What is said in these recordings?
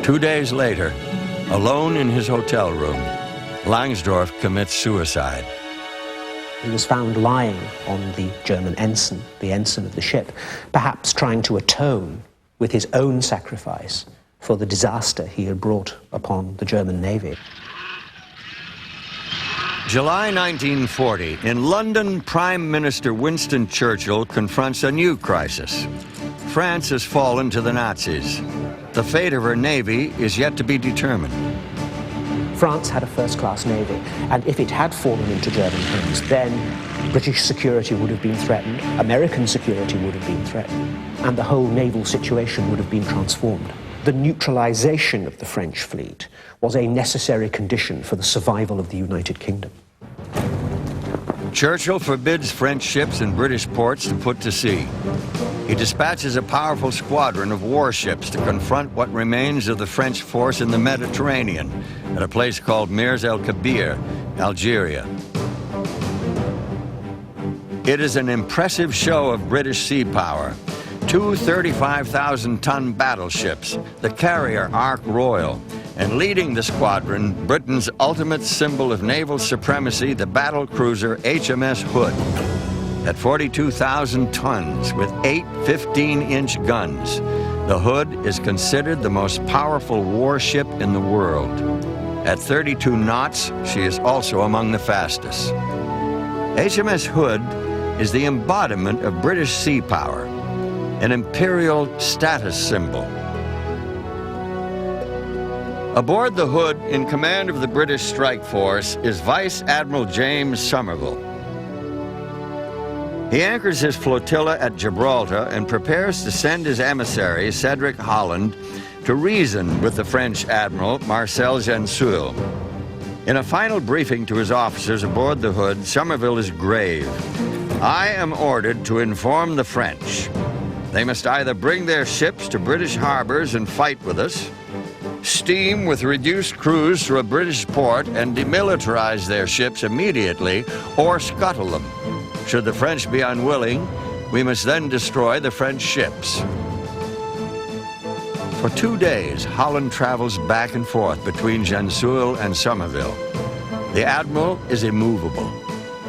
2 days later, alone in his hotel room, Langsdorff commits suicide. He was found lying on the German ensign, the ensign of the ship, perhaps trying to atone with his own sacrifice for the disaster he had brought upon the German Navy. July 1940, in London, Prime Minister Winston Churchill confronts a new crisis. France has fallen to the Nazis. The fate of her navy is yet to be determined. France had a first-class navy, and if it had fallen into German hands, then British security would have been threatened, American security would have been threatened, and the whole naval situation would have been transformed. The neutralization of the French fleet was a necessary condition for the survival of the United Kingdom. Churchill forbids French ships in British ports to put to sea. He dispatches a powerful squadron of warships to confront what remains of the French force in the Mediterranean at a place called Mirs el Kabir, Algeria. It is an impressive show of British sea power. 2 35,000-ton battleships, the carrier Ark Royal, and leading the squadron, Britain's ultimate symbol of naval supremacy, the battle cruiser HMS Hood. At 42,000 tons with 8 15-inch guns, the Hood is considered the most powerful warship in the world. At 32 knots, she is also among the fastest. HMS Hood is the embodiment of British sea power, an imperial status symbol. Aboard the Hood, in command of the British Strike Force, is Vice Admiral James Somerville. He anchors his flotilla at Gibraltar and prepares to send his emissary, Cedric Holland, to reason with the French Admiral, Marcel Gensoul. In a final briefing to his officers aboard the Hood, Somerville is grave. "I am ordered to inform the French. They must either bring their ships to British harbors and fight with us, steam with reduced crews through a British port and demilitarize their ships immediately, or scuttle them. Should the French be unwilling, we must then destroy the French ships." For 2 days, Holland travels back and forth between Gensoul and Somerville. The admiral is immovable.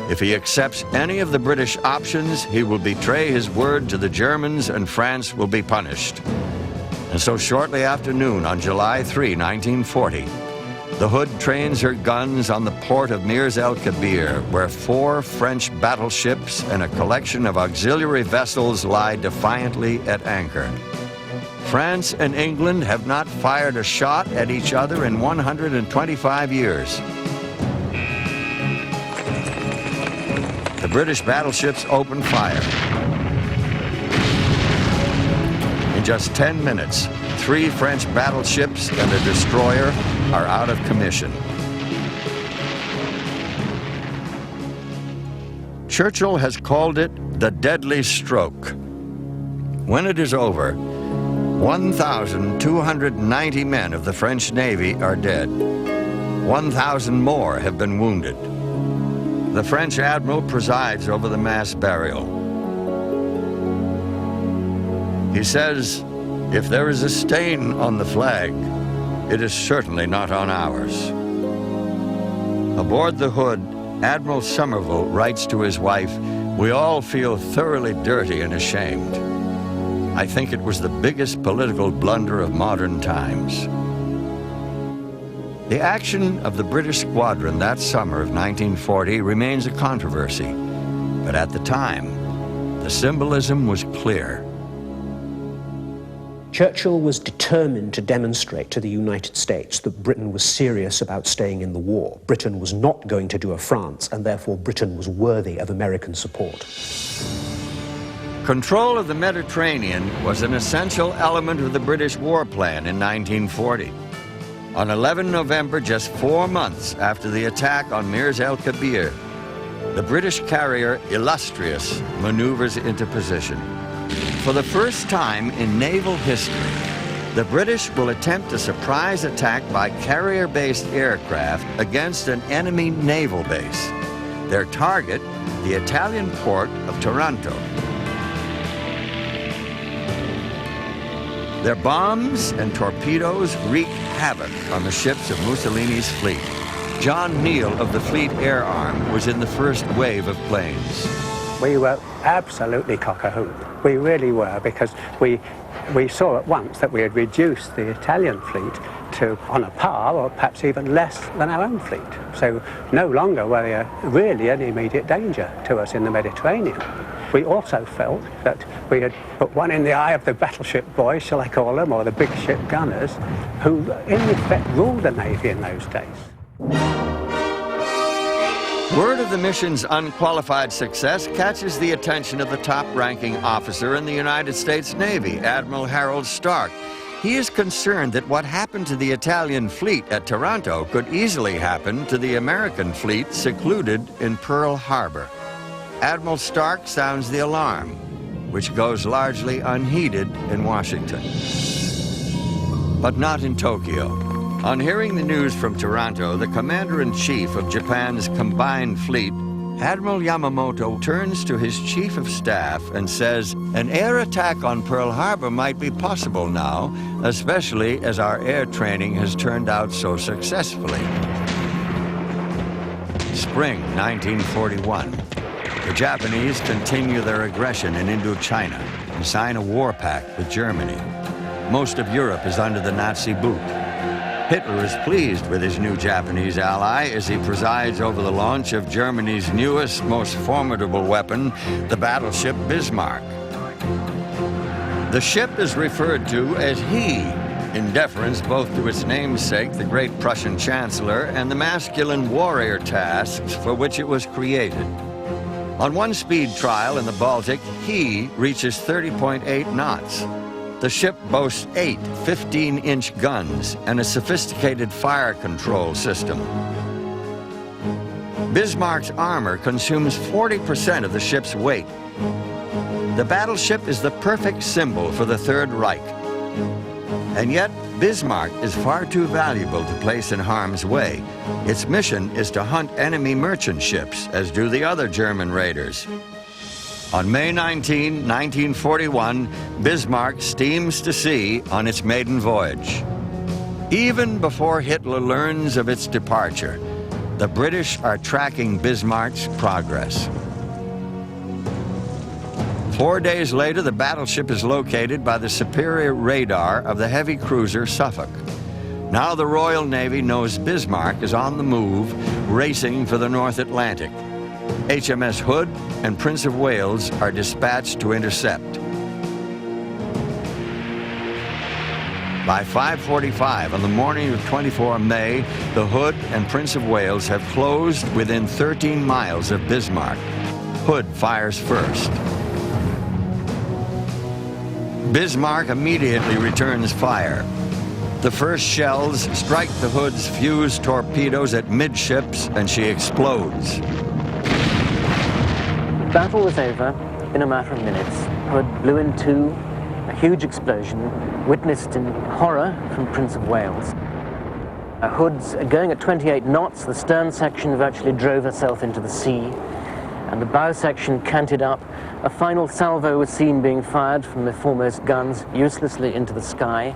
If he accepts any of the British options, he will betray his word to the Germans and France will be punished. And so shortly after noon on July 3, 1940, the Hood trains her guns on the port of Mirs el Kabir, where 4 French battleships and a collection of auxiliary vessels lie defiantly at anchor. France and England have not fired a shot at each other in 125 years. The British battleships open fire. In just 10 minutes, 3 French battleships and a destroyer are out of commission. Churchill has called it the deadly stroke. When it is over, 1,290 men of the French Navy are dead. 1,000 more have been wounded. The French admiral presides over the mass burial. He says, "If there is a stain on the flag, it is certainly not on ours." Aboard the Hood, Admiral Somerville writes to his wife, "We all feel thoroughly dirty and ashamed. I think it was the biggest political blunder of modern times." The action of the British squadron that summer of 1940 remains a controversy, but at the time, the symbolism was clear. Churchill was determined to demonstrate to the United States that Britain was serious about staying in the war. Britain was not going to do a France, and therefore Britain was worthy of American support. Control of the Mediterranean was an essential element of the British war plan in 1940. On 11 November, just 4 months after the attack on Mirs el Kabir, the British carrier Illustrious maneuvers into position. For the first time in naval history, the British will attempt a surprise attack by carrier-based aircraft against an enemy naval base. Their target, the Italian port of Taranto. Their bombs and torpedoes wreaked havoc on the ships of Mussolini's fleet. John Neal of the Fleet Air Arm was in the first wave of planes. We were absolutely cock-a-hoop. We really were, because we saw at once that we had reduced the Italian fleet to on a par, or perhaps even less than our own fleet. So no longer were they really an immediate danger to us in the Mediterranean. We also felt that we had put one in the eye of the battleship boys, shall I call them, or the big ship gunners, who in effect ruled the Navy in those days. Word of the mission's unqualified success catches the attention of the top-ranking officer in the United States Navy, Admiral Harold Stark. He is concerned that what happened to the Italian fleet at Taranto could easily happen to the American fleet secluded in Pearl Harbor. Admiral Stark sounds the alarm, which goes largely unheeded in Washington. But not in Tokyo. On hearing the news from Taranto, the commander-in-chief of Japan's combined fleet, Admiral Yamamoto, turns to his chief of staff and says, an air attack on Pearl Harbor might be possible now, especially as our air training has turned out so successfully. Spring 1941. The Japanese continue their aggression in Indochina and sign a war pact with Germany. Most of Europe is under the Nazi boot. Hitler is pleased with his new Japanese ally as he presides over the launch of Germany's newest, most formidable weapon, the battleship Bismarck. The ship is referred to as he, in deference both to its namesake, the great Prussian Chancellor, and the masculine warrior tasks for which it was created. On one speed trial in the Baltic, he reaches 30.8 knots. The ship boasts 8 15-inch guns and a sophisticated fire control system. Bismarck's armor consumes 40% of the ship's weight. The battleship is the perfect symbol for the Third Reich. And yet, Bismarck is far too valuable to place in harm's way. Its mission is to hunt enemy merchant ships, as do the other German raiders. On May 19, 1941, Bismarck steams to sea on its maiden voyage. Even before Hitler learns of its departure, the British are tracking Bismarck's progress. 4 days later, the battleship is located by the superior radar of the heavy cruiser Suffolk. Now the Royal Navy knows Bismarck is on the move, racing for the North Atlantic. HMS Hood and Prince of Wales are dispatched to intercept. By 5:45 on the morning of 24 May, the Hood and Prince of Wales have closed within 13 miles of Bismarck. Hood fires first. Bismarck immediately returns fire. The first shells strike the Hood's fused torpedoes at midships, and she explodes. The battle was over in a matter of minutes. Hood blew in two, a huge explosion, witnessed in horror from Prince of Wales. Hood's going at 28 knots, the stern section virtually drove herself into the sea, and the bow section canted up. A final salvo was seen being fired from the foremost guns uselessly into the sky.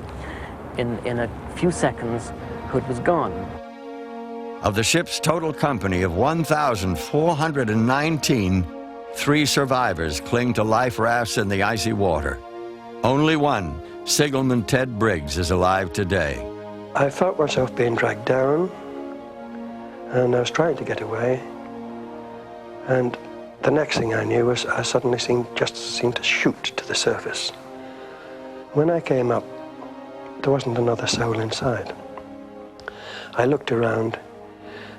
In a few seconds, Hood was gone. Of the ship's total company of 1,419, 3 survivors cling to life rafts in the icy water. Only one, Sigelman Ted Briggs, is alive today. I felt myself being dragged down, and I was trying to get away. And the next thing I knew was I suddenly seemed to shoot to the surface. When I came up, there wasn't another soul inside. I looked around,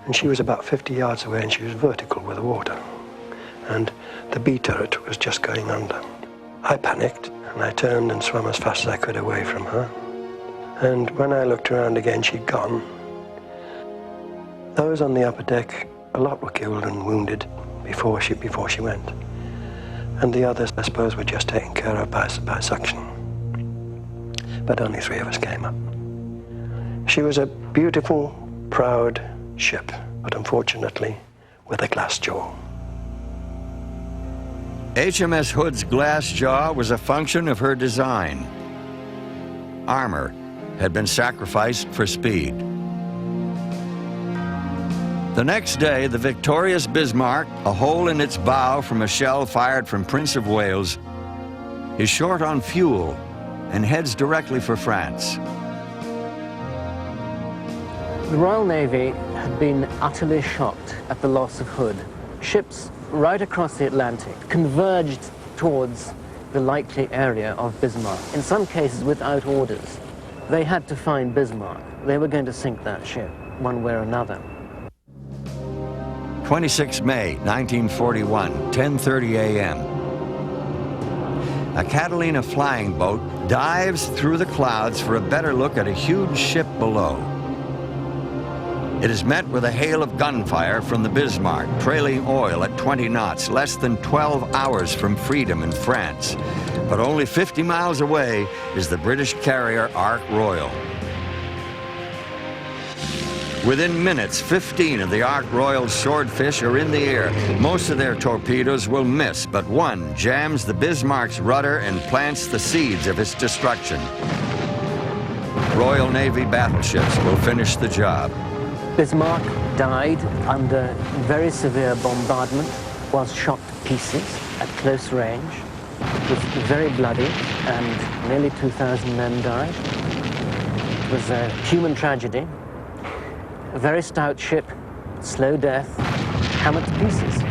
and she was about 50 yards away, and she was vertical with the water. And the B turret was just going under. I panicked, and I turned and swam as fast as I could away from her. And when I looked around again, she'd gone. Those on the upper deck, a lot were killed and wounded before she went. And the others, I suppose, were just taken care of by suction. But only 3 of us came up. She was a beautiful, proud ship, but unfortunately with a glass jaw. HMS Hood's glass jaw was a function of her design. armor had been sacrificed for speed. The next day, the victorious Bismarck, a hole in its bow from a shell fired from Prince of Wales, is short on fuel and heads directly for France. The Royal Navy had been utterly shocked at the loss of Hood. Ships right across the Atlantic converged towards the likely area of Bismarck, in some cases without orders. They had to find Bismarck. They were going to sink that ship, one way or another. 26 May 1941, 10:30 a.m. A Catalina flying boat dives through the clouds for a better look at a huge ship below. It is met with a hail of gunfire from the Bismarck, trailing oil at 20 knots, less than 12 hours from freedom in France. But only 50 miles away is the British carrier Ark Royal. Within minutes, 15 of the Ark Royal's swordfish are in the air. Most of their torpedoes will miss, but one jams the Bismarck's rudder and plants the seeds of its destruction. Royal Navy battleships will finish the job. Bismarck died under very severe bombardment, was shot to pieces at close range. It was very bloody, and nearly 2,000 men died. It was a human tragedy. A very stout ship, slow death, hammered to pieces.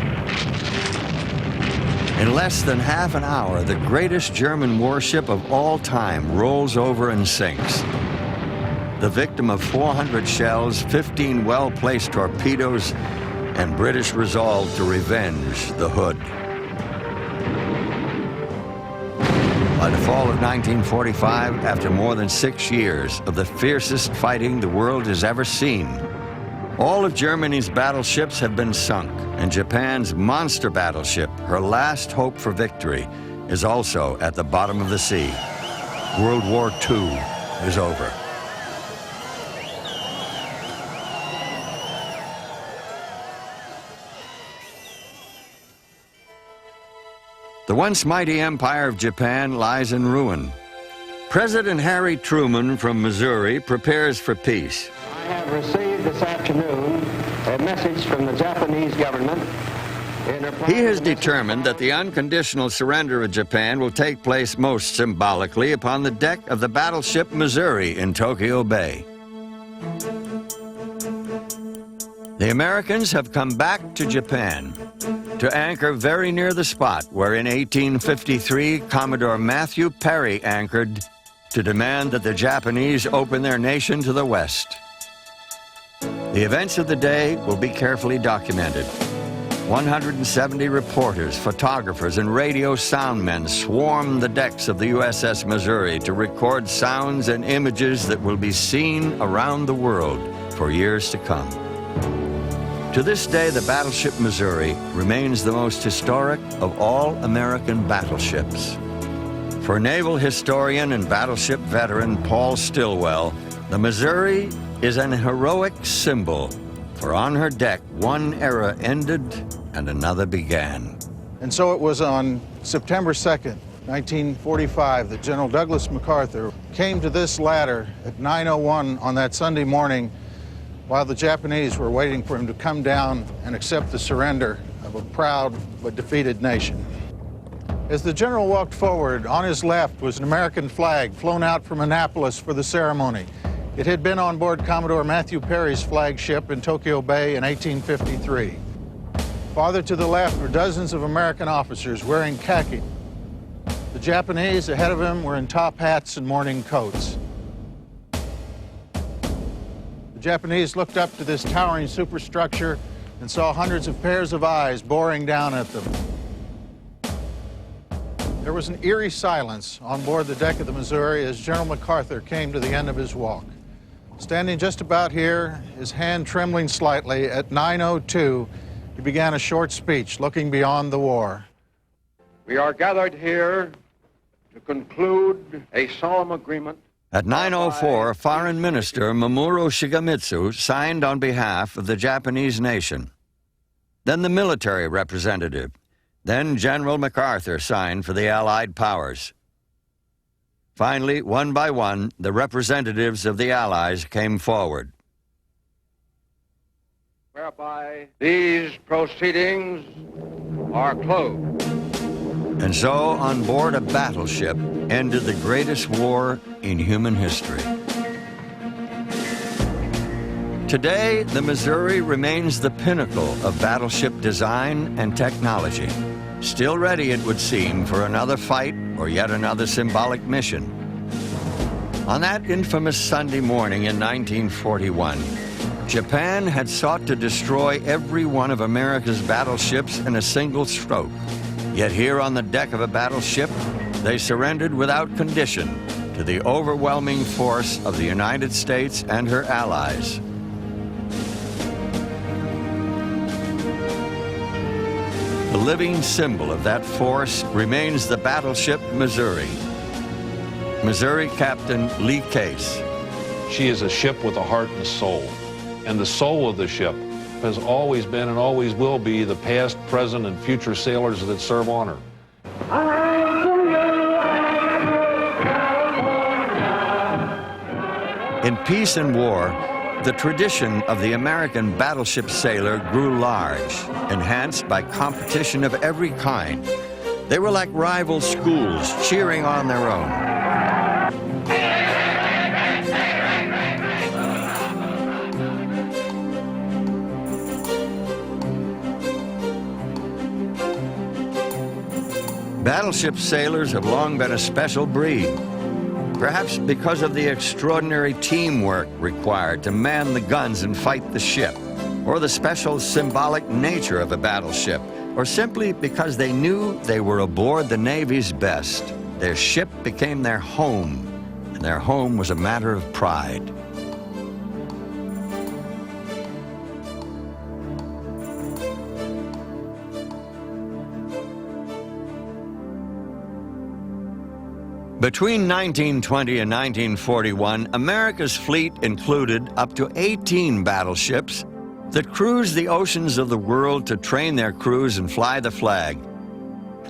In less than half an hour, the greatest German warship of all time rolls over and sinks. The victim of 400 shells, 15 well-placed torpedoes, and British resolve to revenge the Hood. By the fall of 1945, after more than 6 years of the fiercest fighting the world has ever seen, all of Germany's battleships have been sunk, and Japan's monster battleship, her last hope for victory, is also at the bottom of the sea. World War II is over. The once mighty empire of Japan lies in ruin. President Harry Truman from Missouri prepares for peace. I have received this afternoon a message from the Japanese government. He has determined that the unconditional surrender of Japan will take place most symbolically upon the deck of the battleship Missouri in Tokyo Bay. The Americans have come back to Japan to anchor very near the spot where in 1853 Commodore Matthew Perry anchored to demand that the Japanese open their nation to the West. The events of the day will be carefully documented. 170 reporters, photographers, and radio soundmen swarm the decks of the USS Missouri to record sounds and images that will be seen around the world for years to come. To this day, the battleship Missouri remains the most historic of all American battleships. For naval historian and battleship veteran Paul Stilwell, the Missouri is an heroic symbol, for on her deck one era ended and another began. And so it was on September 2nd, 1945, that General Douglas MacArthur came to this ladder at 9:01 on that Sunday morning while the Japanese were waiting for him to come down and accept the surrender of a proud but defeated nation. As the general walked forward, on his left was an American flag flown out from Annapolis for the ceremony. It had been on board Commodore Matthew Perry's flagship in Tokyo Bay in 1853. Farther to the left were dozens of American officers wearing khaki. The Japanese ahead of him were in top hats and morning coats. The Japanese looked up to this towering superstructure and saw hundreds of pairs of eyes boring down at them. There was an eerie silence on board the deck of the Missouri as General MacArthur came to the end of his walk. Standing just about here, his hand trembling slightly, at 9:02, he began a short speech looking beyond the war. We are gathered here to conclude a solemn agreement. At 9:04, Foreign Minister Mamoru Shigemitsu signed on behalf of the Japanese nation. Then the military representative. Then General MacArthur signed for the Allied powers. Finally, one by one, the representatives of the Allies came forward. Whereby these proceedings are closed. And so, on board a battleship, ended the greatest war in human history. Today, the Missouri remains the pinnacle of battleship design and technology. Still ready, it would seem, for another fight or yet another symbolic mission. On that infamous Sunday morning in 1941, Japan had sought to destroy every one of America's battleships in a single stroke. Yet here on the deck of a battleship, they surrendered without condition to the overwhelming force of the United States and her allies. The living symbol of that force remains the battleship Missouri. Missouri Captain Lee Case. She is a ship with a heart and a soul. And the soul of the ship has always been and always will be the past, present, and future sailors that serve on her. In peace and war, the tradition of the American battleship sailor grew large, enhanced by competition of every kind. They were like rival schools cheering on their own. Battleship sailors have long been a special breed, perhaps because of the extraordinary teamwork required to man the guns and fight the ship, or the special symbolic nature of a battleship, or simply because they knew they were aboard the Navy's best. Their ship became their home, and their home was a matter of pride. Between 1920 and 1941, America's fleet included up to 18 battleships that cruised the oceans of the world to train their crews and fly the flag.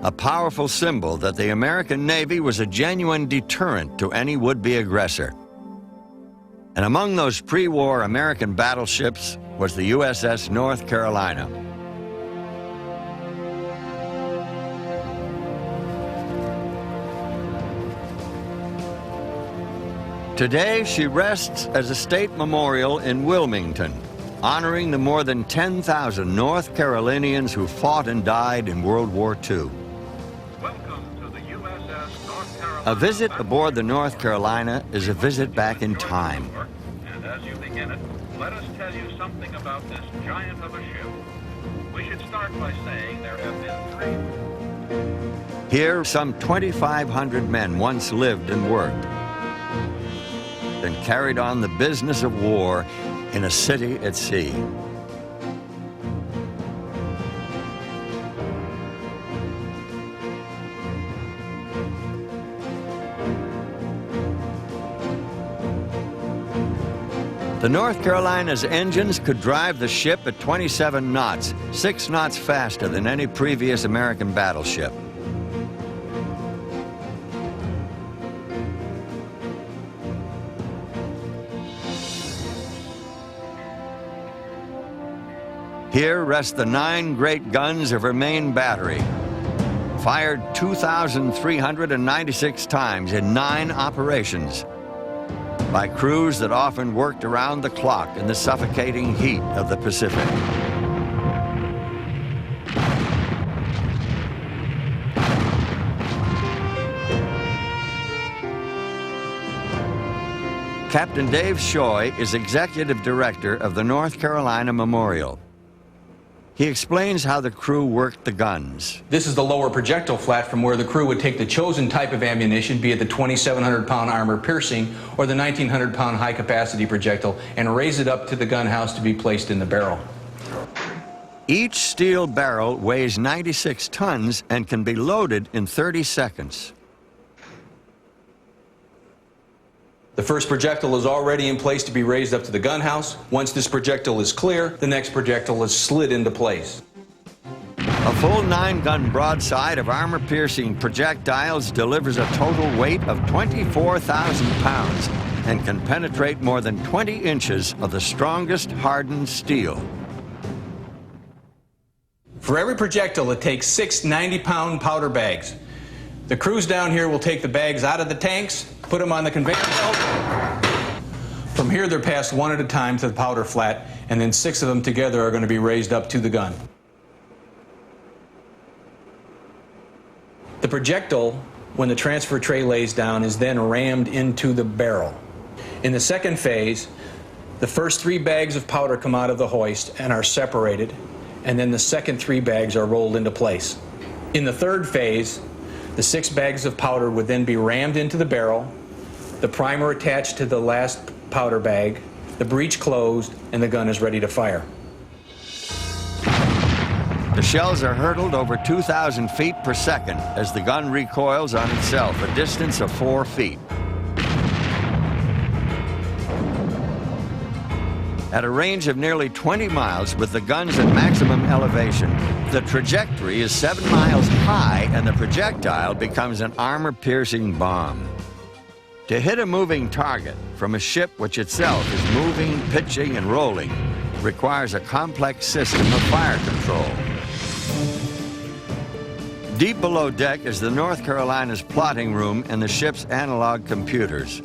A powerful symbol that the American Navy was a genuine deterrent to any would-be aggressor. And among those pre-war American battleships was the USS North Carolina. Today, she rests as a state memorial in Wilmington, honoring the more than 10,000 North Carolinians who fought and died in World War II. Welcome to the USS North Carolina. A visit aboard the North Carolina is a visit back in time. And as you begin it, let us tell you something about this giant of a ship. We should start by saying there have been 3. Here, some 2,500 men once lived and worked, and carried on the business of war in a city at sea. The North Carolina's engines could drive the ship at 27 knots, 6 knots faster than any previous American battleship. Here rest the 9 great guns of her main battery, fired 2,396 times in 9 operations by crews that often worked around the clock in the suffocating heat of the Pacific. Captain Dave Shoy is executive director of the North Carolina Memorial. He explains how the crew worked the guns. This is the lower projectile flat from where the crew would take the chosen type of ammunition, be it the 2,700-pound armor-piercing or the 1,900-pound high-capacity projectile, and raise it up to the gun house to be placed in the barrel. Each steel barrel weighs 96 tons and can be loaded in 30 seconds. The first projectile is already in place to be raised up to the gun house. Once this projectile is clear, the next projectile is slid into place. A full 9-gun broadside of armor-piercing projectiles delivers a total weight of 24,000 pounds and can penetrate more than 20 inches of the strongest hardened steel. For every projectile, it takes 6 90-pound powder bags. The crews down here will take the bags out of the tanks, put them on the conveyor belt. From here, they're passed one at a time to the powder flat, and then 6 of them together are going to be raised up to the gun. The projectile, when the transfer tray lays down, is then rammed into the barrel. In the second phase, the first 3 bags of powder come out of the hoist and are separated, and then the second 3 bags are rolled into place. In the third phase, the 6 bags of powder would then be rammed into the barrel, the primer attached to the last powder bag, the breech closed, and the gun is ready to fire. The shells are hurtled over 2,000 feet per second as the gun recoils on itself, a distance of 4 feet. At a range of nearly 20 miles with the guns at maximum elevation, the trajectory is 7 miles high and the projectile becomes an armor-piercing bomb. To hit a moving target from a ship which itself is moving, pitching, and rolling requires a complex system of fire control. Deep below deck is the North Carolina's plotting room and the ship's analog computers.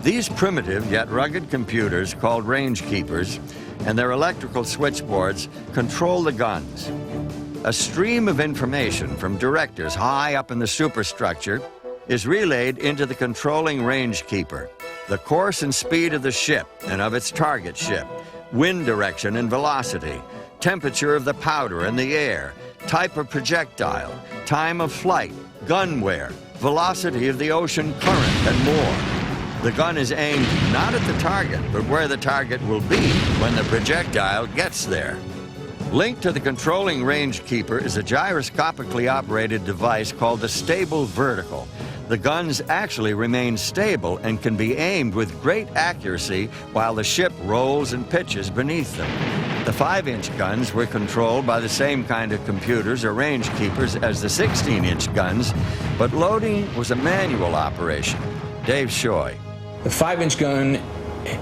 These primitive yet rugged computers, called range keepers, and their electrical switchboards control the guns. A stream of information from directors high up in the superstructure is relayed into the controlling range keeper. The course and speed of the ship and of its target ship, wind direction and velocity, temperature of the powder and the air, type of projectile, time of flight, gun wear, velocity of the ocean current, and more. The gun is aimed not at the target, but where the target will be when the projectile gets there. Linked to the controlling range keeper is a gyroscopically operated device called the stable vertical. The guns actually remain stable and can be aimed with great accuracy while the ship rolls and pitches beneath them. The 5-inch guns were controlled by the same kind of computers or range keepers as the 16-inch guns, but loading was a manual operation. Dave Shoy. The 5-inch gun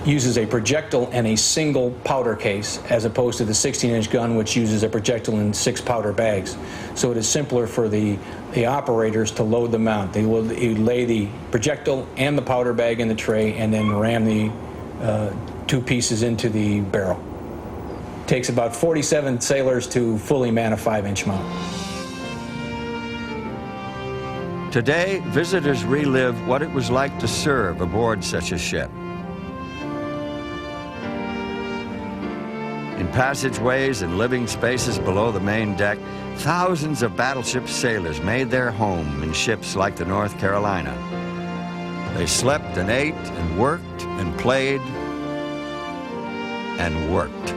uses a projectile and a single powder case, as opposed to the 16-inch gun, which uses a projectile and 6 powder bags. So it is simpler for the operators to load them out. They will lay the projectile and the powder bag in the tray and then ram the 2 pieces into the barrel. It takes about 47 sailors to fully man a 5-inch mount. Today, visitors relive what it was like to serve aboard such a ship. In passageways and living spaces below the main deck, thousands of battleship sailors made their home in ships like the North Carolina. They slept and ate and worked and played and worked.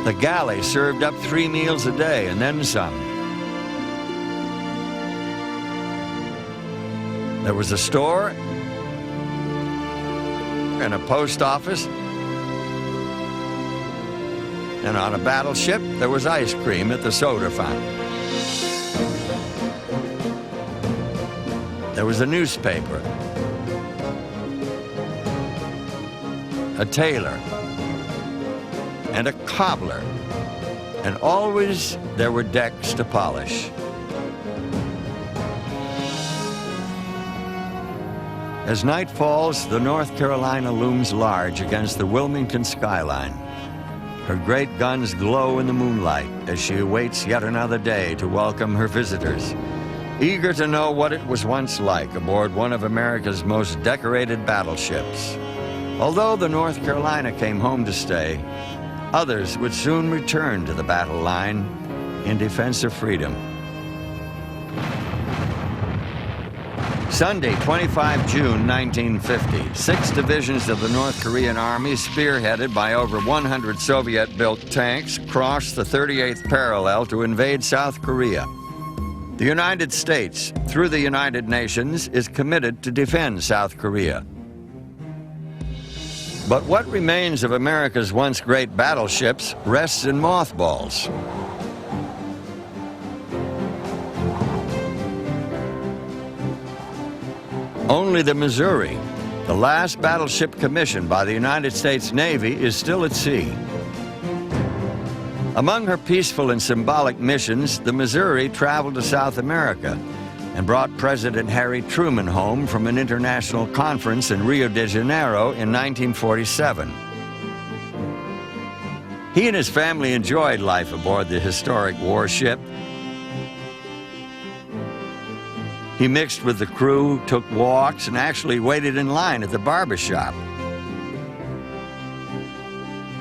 The galley served up 3 meals a day and then some. There was a store and a post office, and on a battleship there was ice cream at the soda fountain. There was a newspaper, a tailor, and a cobbler, and always there were decks to polish. As night falls, the North Carolina looms large against the Wilmington skyline. Her great guns glow in the moonlight as she awaits yet another day to welcome her visitors, eager to know what it was once like aboard one of America's most decorated battleships. Although the North Carolina came home to stay, others would soon return to the battle line in defense of freedom. Sunday, 25 June 1950, 6 divisions of the North Korean Army, spearheaded by over 100 Soviet-built tanks, crossed the 38th parallel to invade South Korea. The United States, through the United Nations, is committed to defend South Korea. But what remains of America's once great battleships rests in mothballs. Only the Missouri, the last battleship commissioned by the United States Navy, is still at sea. Among her peaceful and symbolic missions, the Missouri traveled to South America and brought President Harry Truman home from an international conference in Rio de Janeiro in 1947. He and his family enjoyed life aboard the historic warship. He mixed with the crew, took walks, and actually waited in line at the barber shop.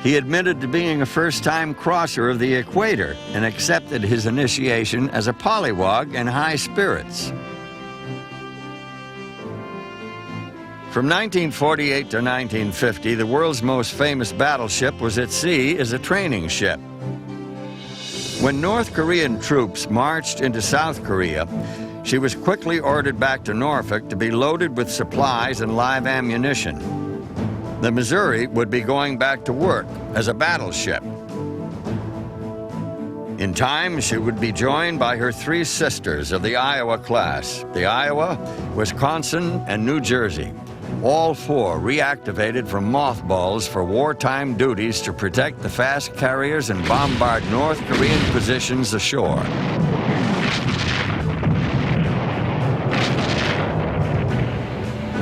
He admitted to being a first-time crosser of the equator and accepted his initiation as a pollywog and high spirits. From 1948 to 1950, the world's most famous battleship was at sea as a training ship. When North Korean troops marched into South Korea, she was quickly ordered back to Norfolk to be loaded with supplies and live ammunition. The Missouri would be going back to work as a battleship. In time, she would be joined by her three sisters of the Iowa class, the Iowa, Wisconsin, and New Jersey. All four reactivated from mothballs for wartime duties to protect the fast carriers and bombard North Korean positions ashore.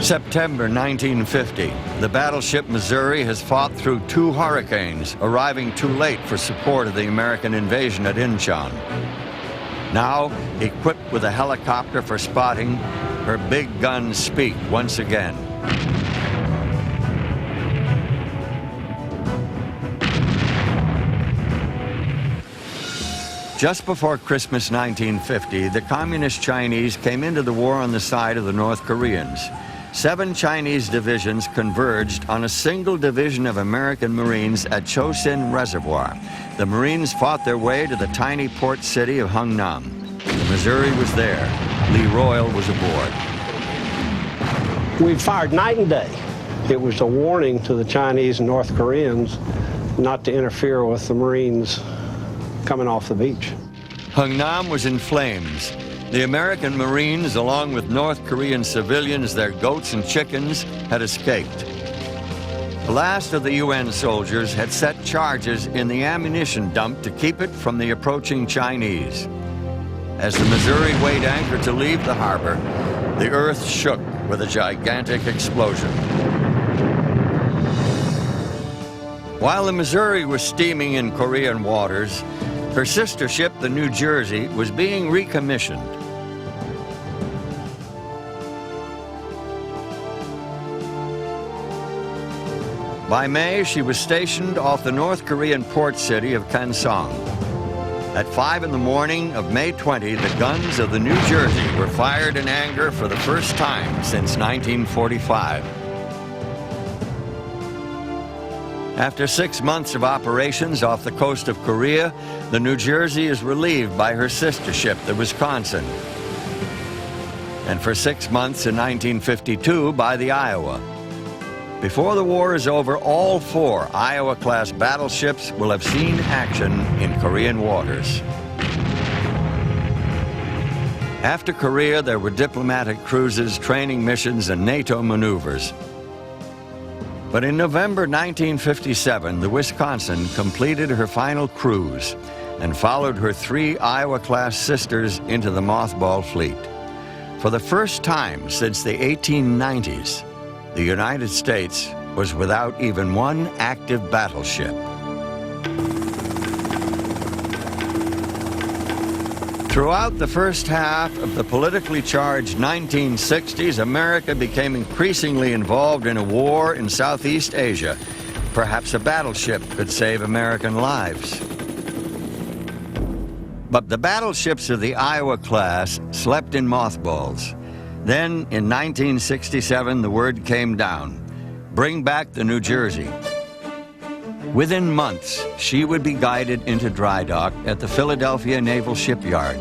September 1950, the battleship Missouri has fought through 2 hurricanes, arriving too late for support of the American invasion at Incheon. Now, equipped with a helicopter for spotting, her big guns speak once again. Just before Christmas 1950, the Communist Chinese came into the war on the side of the North Koreans. 7 Chinese divisions converged on a single division of American Marines at Chosin Reservoir. The Marines fought their way to the tiny port city of Hungnam. The Missouri was there. Lee Royal was aboard. We fired night and day. It was a warning to the Chinese and North Koreans not to interfere with the Marines coming off the beach. Hungnam was in flames. The American Marines, along with North Korean civilians, their goats and chickens, had escaped. The last of the UN soldiers had set charges in the ammunition dump to keep it from the approaching Chinese. As the Missouri weighed anchor to leave the harbor, the earth shook with a gigantic explosion. While the Missouri was steaming in Korean waters, her sister ship, the New Jersey, was being recommissioned. By May, she was stationed off the North Korean port city of Kansong. At 5 in the morning of May 20, the guns of the New Jersey were fired in anger for the first time since 1945. After 6 months of operations off the coast of Korea, the New Jersey is relieved by her sister ship, the Wisconsin. And for 6 months in 1952 by the Iowa. Before the war is over, all 4 Iowa-class battleships will have seen action in Korean waters. After Korea, there were diplomatic cruises, training missions, and NATO maneuvers. But in November 1957, the Wisconsin completed her final cruise and followed her 3 Iowa-class sisters into the mothball fleet. For the first time since the 1890s, the United States was without even one active battleship. Throughout the first half of the politically charged 1960s, America became increasingly involved in a war in Southeast Asia. Perhaps a battleship could save American lives. But the battleships of the Iowa class slept in mothballs. Then, in 1967, the word came down: bring back the New Jersey. Within months, she would be guided into dry dock at the Philadelphia Naval Shipyard.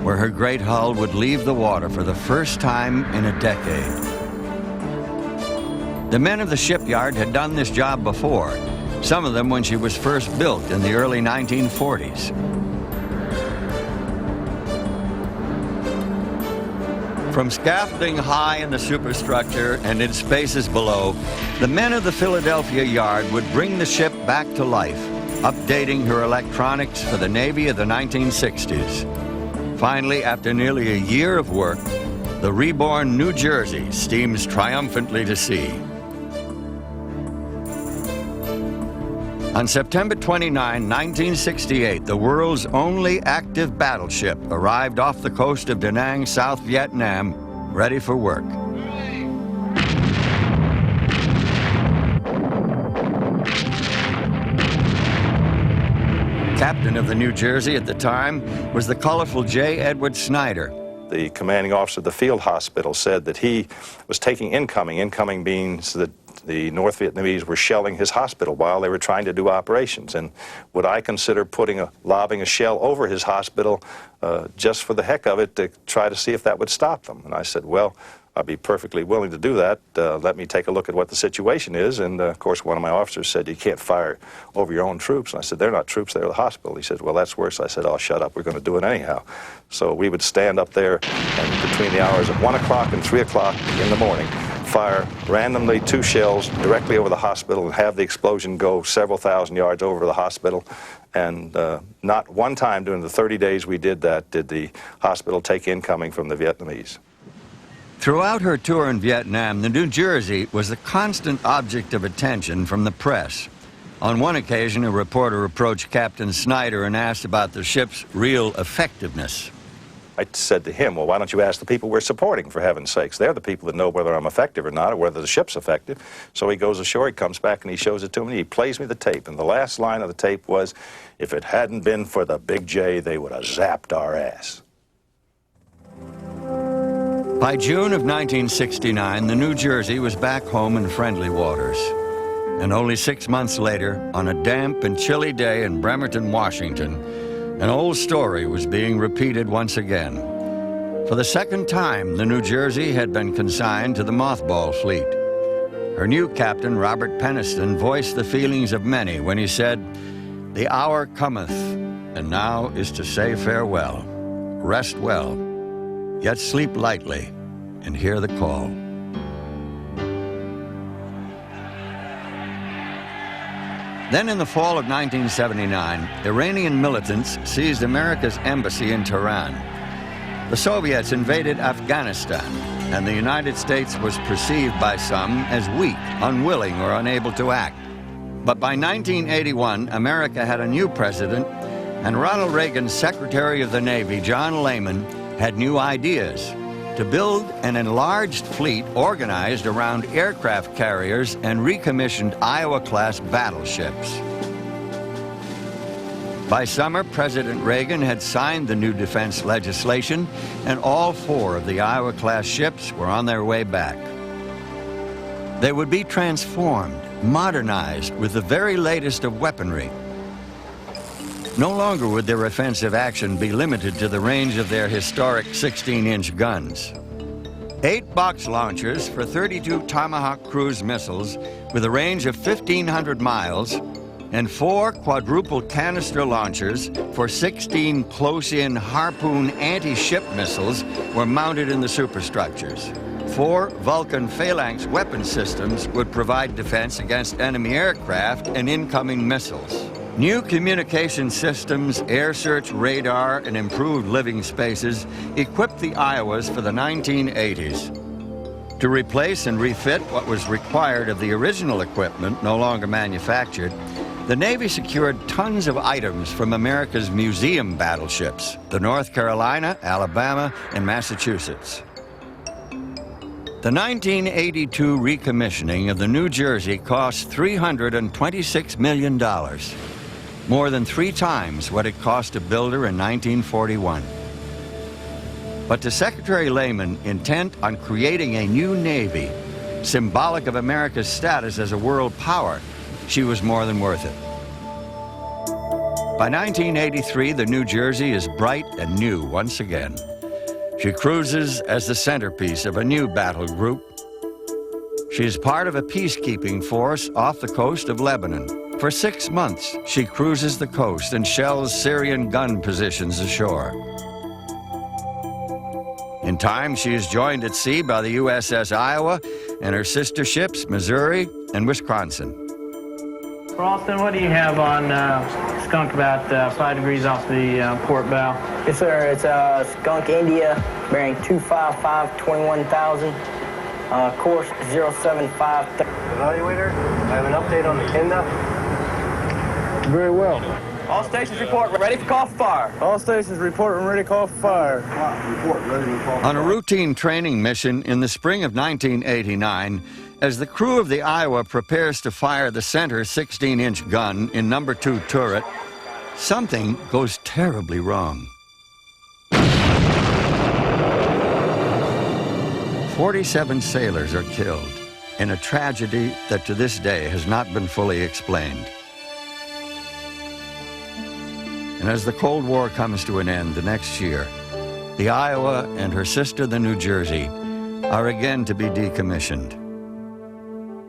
where her great hull would leave the water for the first time in a decade. The men of the shipyard had done this job before, some of them when she was first built in the early 1940s. From scaffolding high in the superstructure and in spaces below, the men of the Philadelphia yard would bring the ship back to life, updating her electronics for the Navy of the 1960s. Finally, after nearly a year of work, the reborn New Jersey steams triumphantly to sea. On September 29, 1968, the world's only active battleship arrived off the coast of Da Nang, South Vietnam, ready for work. Captain of the New Jersey at the time was the colorful J. Edward Snyder. The commanding officer of the field hospital said that he was taking incoming. Incoming means that the North Vietnamese were shelling his hospital while they were trying to do operations. And would I consider lobbing a shell over his hospital just for the heck of it to try to see if that would stop them? And I said, well, I'd be perfectly willing to do that. Let me take a look at what the situation is. And of course, one of my officers said, you can't fire over your own troops. And I said, they're not troops, they're the hospital. He said, well, that's worse. I said, oh, shut up, we're going to do it anyhow. So we would stand up there and between the hours of 1 o'clock and 3 o'clock in the morning, fire randomly 2 shells directly over the hospital and have the explosion go several thousand yards over the hospital. And not one time during the 30 days we did that did the hospital take incoming from the Vietnamese. Throughout her tour in Vietnam, the New Jersey was a constant object of attention from the press. On one occasion, a reporter approached Captain Snyder and asked about the ship's real effectiveness. I said to him, well, why don't you ask the people we're supporting, for heaven's sakes? They're the people that know whether I'm effective or not, or whether the ship's effective. So he goes ashore, he comes back, and he shows it to me, and he plays me the tape. And the last line of the tape was, if it hadn't been for the Big J, they would have zapped our ass. By June of 1969, the New Jersey was back home in friendly waters. And only 6 months later, on a damp and chilly day in Bremerton, Washington, an old story was being repeated once again. For the second time, the New Jersey had been consigned to the mothball fleet. Her new captain, Robert Peniston, voiced the feelings of many when he said, "The hour cometh, and now is to say farewell. Rest well, yet sleep lightly, and hear the call." Then in the fall of 1979, Iranian militants seized America's embassy in Tehran. The Soviets invaded Afghanistan, and the United States was perceived by some as weak, unwilling, or unable to act. But by 1981, America had a new president, and Ronald Reagan's Secretary of the Navy, John Lehman, had new ideas to build an enlarged fleet organized around aircraft carriers and recommissioned Iowa-class battleships. By summer, President Reagan had signed the new defense legislation, and all 4 of the Iowa-class ships were on their way back. They would be transformed, modernized with the very latest of weaponry. No longer would their offensive action be limited to the range of their historic 16-inch guns. 8 box launchers for 32 Tomahawk cruise missiles with a range of 1,500 miles, and 4 quadruple canister launchers for 16 close-in Harpoon anti-ship missiles were mounted in the superstructures. 4 Vulcan Phalanx weapon systems would provide defense against enemy aircraft and incoming missiles. New communication systems, air search radar, and improved living spaces equipped the Iowas for the 1980s. To replace and refit what was required of the original equipment no longer manufactured, the Navy secured tons of items from America's museum battleships, the North Carolina, Alabama, and Massachusetts. The 1982 recommissioning of the New Jersey cost $326 million. More than 3 times what it cost to build her in 1941. But to Secretary Lehman, intent on creating a new Navy, symbolic of America's status as a world power, she was more than worth it. By 1983, the New Jersey is bright and new once again. She cruises as the centerpiece of a new battle group. She is part of a peacekeeping force off the coast of Lebanon. For 6 months, she cruises the coast and shells Syrian gun positions ashore. In time, she is joined at sea by the USS Iowa and her sister ships, Missouri and Wisconsin. Ralston, what do you have on Skunk about 5 degrees off the port bow? Yes, sir. It's Skunk India, bearing 255, 21,000. Course 075. Evaluator, I have an update on the Kenda. Very well. All stations report, ready for call for fire. All stations report and ready to call for fire. Report, ready to call for fire. On a routine training mission in the spring of 1989, as the crew of the Iowa prepares to fire the center 16-inch gun in number 2 turret, something goes terribly wrong. 47 sailors are killed in a tragedy that to this day has not been fully explained. And as the Cold War comes to an end the next year, the Iowa and her sister, the New Jersey, are again to be decommissioned.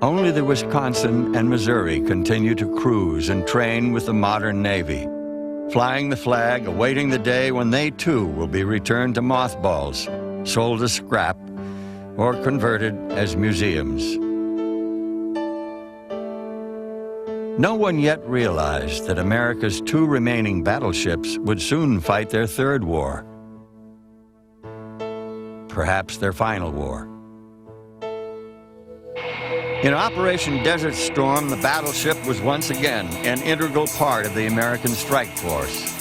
Only the Wisconsin and Missouri continue to cruise and train with the modern Navy, flying the flag, awaiting the day when they too will be returned to mothballs, sold as scrap, or converted as museums. No one yet realized that America's 2 remaining battleships would soon fight their 3rd war, perhaps their final war. In Operation Desert Storm, the battleship was once again an integral part of the American strike force.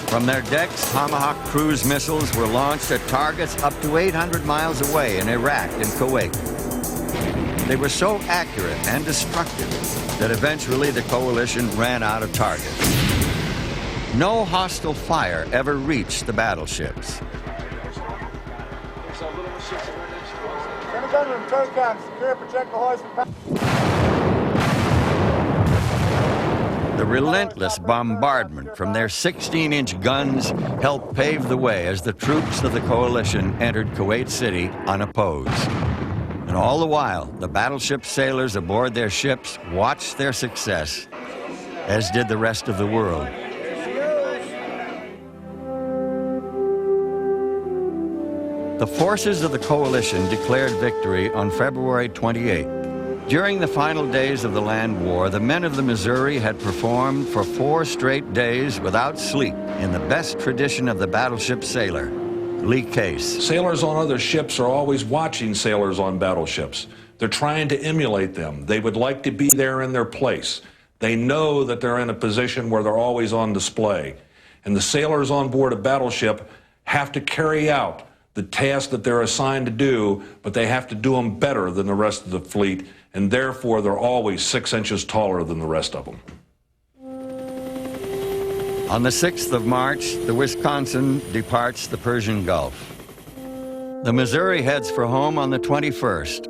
From their decks, Tomahawk cruise missiles were launched at targets up to 800 miles away in Iraq and Kuwait. They were so accurate and destructive that eventually the coalition ran out of targets. No hostile fire ever reached the battleships. The relentless bombardment from their 16-inch guns helped pave the way as the troops of the coalition entered Kuwait City unopposed. And all the while, the battleship sailors aboard their ships watched their success, as did the rest of the world. The forces of the coalition declared victory on February 28th. During the final days of the land war, the men of the Missouri had performed for 4 straight days without sleep in the best tradition of the battleship sailor, Lee Case. Sailors on other ships are always watching sailors on battleships. They're trying to emulate them. They would like to be there in their place. They know that they're in a position where they're always on display. And the sailors on board a battleship have to carry out the task that they're assigned to do, but they have to do them better than the rest of the fleet, and therefore they're always 6 inches taller than the rest of them. On the 6th of March, the Wisconsin departs the Persian Gulf. The Missouri heads for home on the 21st.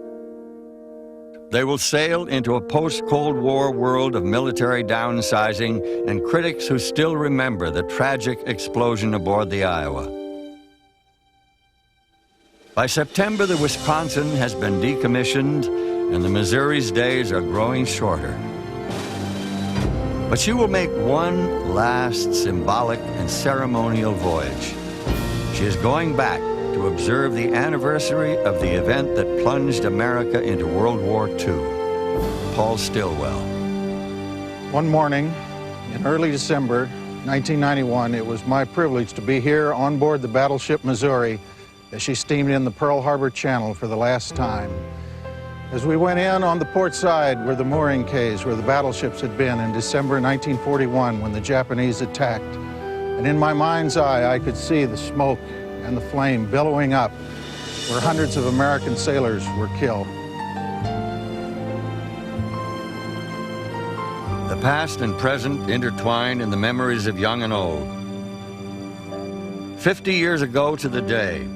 They will sail into a post-Cold War world of military downsizing and critics who still remember the tragic explosion aboard the Iowa. By September, the Wisconsin has been decommissioned and the Missouri's days are growing shorter. But she will make one last symbolic and ceremonial voyage. She is going back to observe the anniversary of the event that plunged America into World War II. Paul Stilwell. One morning in early December 1991, it was my privilege to be here on board the battleship Missouri as she steamed in the Pearl Harbor Channel for the last time. As we went in on the port side were the mooring quays where the battleships had been in December 1941 when the Japanese attacked. And in my mind's eye, I could see the smoke and the flame billowing up where hundreds of American sailors were killed. The past and present intertwined in the memories of young and old. 50 years ago to the day,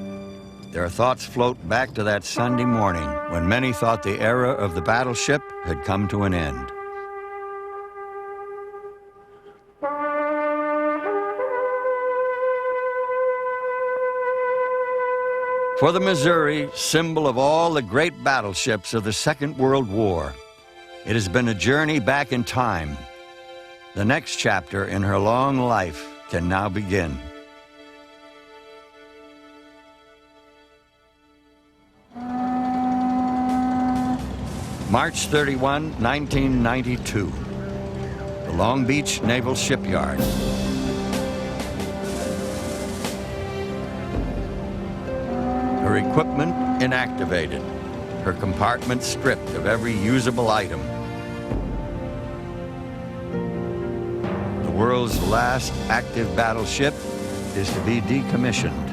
their thoughts float back to that Sunday morning when many thought the era of the battleship had come to an end. For the Missouri, symbol of all the great battleships of the Second World War, it has been a journey back in time. The next chapter in her long life can now begin. March 31, 1992, the Long Beach Naval Shipyard. Her equipment inactivated, her compartment stripped of every usable item. The world's last active battleship is to be decommissioned.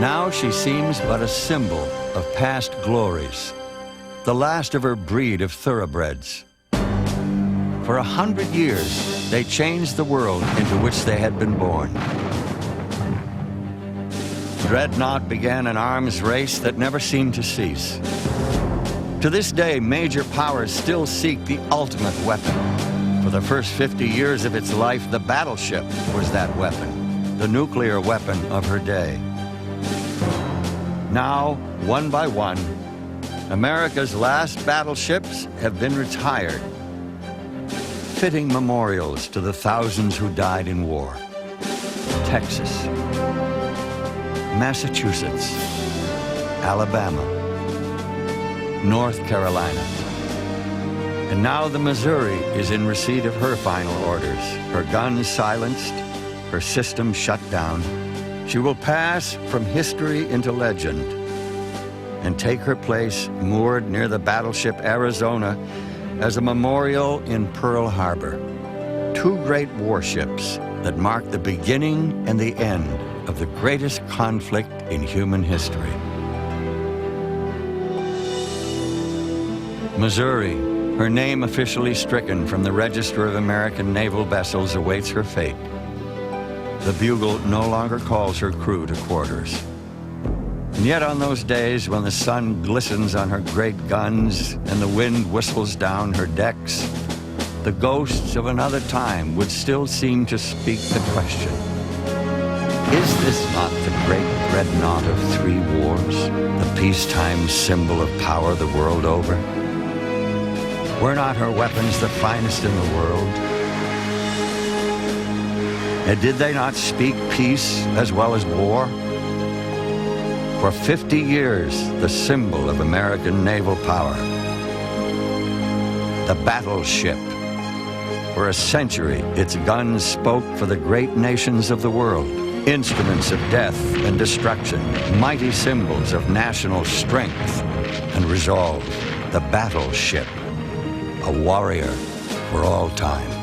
Now she seems but a symbol of past glories, the last of her breed of thoroughbreds. For 100 years, they changed the world into which they had been born. Dreadnought began an arms race that never seemed to cease. To this day, major powers still seek the ultimate weapon. For the first 50 years of its life, the battleship was that weapon, the nuclear weapon of her day. Now, one by one, America's last battleships have been retired, fitting memorials to the thousands who died in war. Texas, Massachusetts, Alabama, North Carolina. And now the Missouri is in receipt of her final orders, her guns silenced, her system shut down. She will pass from history into legend and take her place moored near the battleship Arizona as a memorial in Pearl Harbor. Two great warships that mark the beginning and the end of the greatest conflict in human history. Missouri, her name officially stricken from the Register of American Naval Vessels, awaits her fate. The bugle no longer calls her crew to quarters. And yet on those days when the sun glistens on her great guns and the wind whistles down her decks, the ghosts of another time would still seem to speak the question. Is this not the great dreadnought of 3 wars, the peacetime symbol of power the world over? Were not her weapons the finest in the world? And did they not speak peace as well as war? For 50 years, the symbol of American naval power. The battleship. For a century, its guns spoke for the great nations of the world. Instruments of death and destruction, mighty symbols of national strength and resolve. The battleship, a warrior for all time.